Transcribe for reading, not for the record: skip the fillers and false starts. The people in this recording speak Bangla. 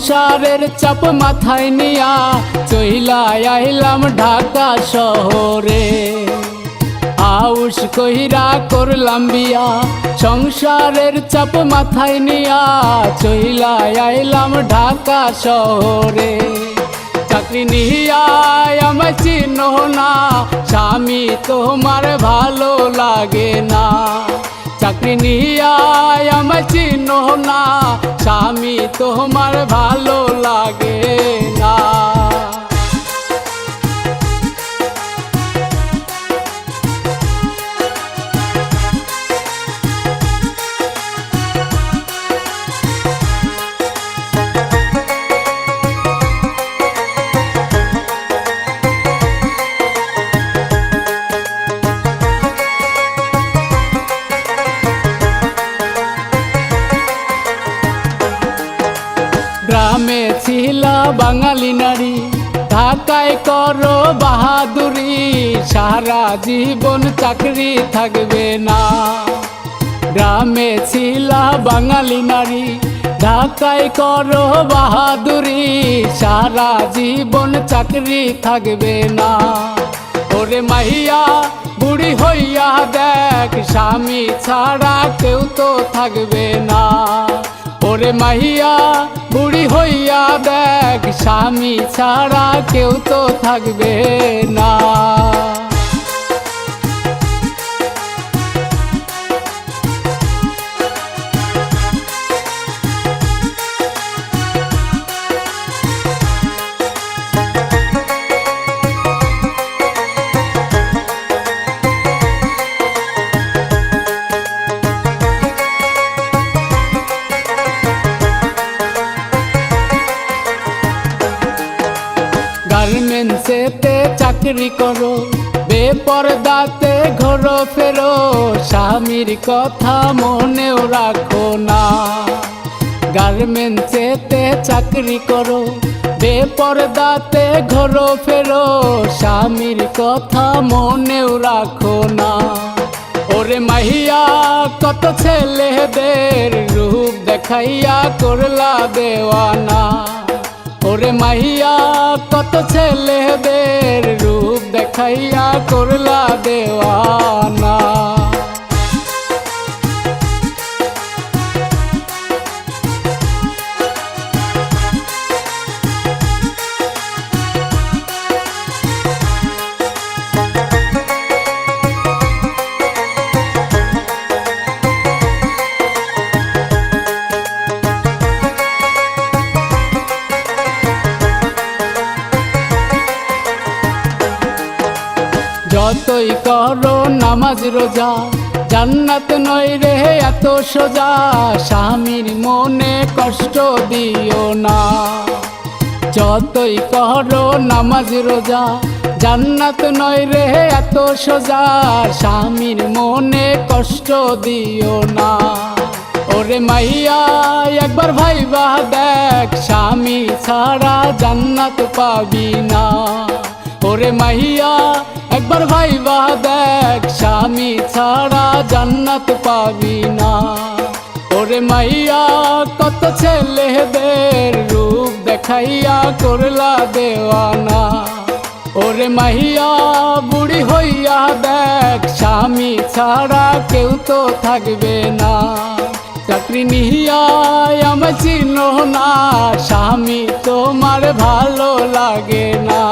সংসারের চাপ মাথায় নিয়া চইলা আইলাম ঢাকা শহরে। আউশ কইরা করলাম বিয়া, সংসারের চাপ মাথায় নিয়া চইলা আইলাম ঢাকা শহরে। চাকরি নিয়া আমায় চিনো না, স্বামী তোমার ভালো লাগে না। চাকরি নিয়া আমায় চিনো না, স্বামী তোমার ভালো লাগে না। গ্রামে ছিলা বাঙালি নারী, ঢাকায় করো বাহাদুরি, সারা জীবন চাকরি থাকবে না। গ্রামে ছিলা বাঙালি নারী, ঢাকায় করো বাহাদুরি, সারা জীবন চাকরি থাকবে না। ওরে মাইয়া বুড়ি হইয়া দেখ, স্বামী ছাড়া কেউ তো থাকবে না। ওরে মাইয়া বুড়ি হইয়া দেখ, স্বামী ছাড়া কেউ তো থাকবে না। গার্মেন্টসেতে চাকরি করো, বেপরদাতে ঘোরো ফেরো, স্বামীর কথা মনেও রাখো না। গার্মেন্টসেতে চাকরি করো, বেপরদাতে ঘোরো ফেরো, স্বামীর কথা মনেও রাখো না। ওরে মাহিয়া কত ছেলেদের রূপ দেখাইয়া করলা দেওয়ানা। ওরে মাহিয়া কত ছেলেদের রূপ দেখাইয়া করলা দেওয়ানা। যতই করো নামাজ রোজা, জান্নাত নয় রে এত সোজা, স্বামীর মনে কষ্ট দিও না। যতই করো নামাজ রোজা, জান্নাত নয় রে এত সোজা, স্বামীর মনে কষ্ট দিও না। ওরে মাইয়া একবার ভাইবা দেখ, স্বামী ছাড়া জান্নাত পাবি না। ওরে মাইয়া একবার ভাইবা দেখ, স্বামী ছাড়া জান্নাত পাবি না। ওরে মাইয়া কত ছেলেদের রূপ দেখাইয়া করলা দেওয়ানা। ওরে মাইয়া বুড়ি হইয়া দেখ, স্বামী ছাড়া কেউ তো থাকবে না। চাকরি নিয়া আমায় চিনো না, স্বামী তোমার ভালো লাগে না।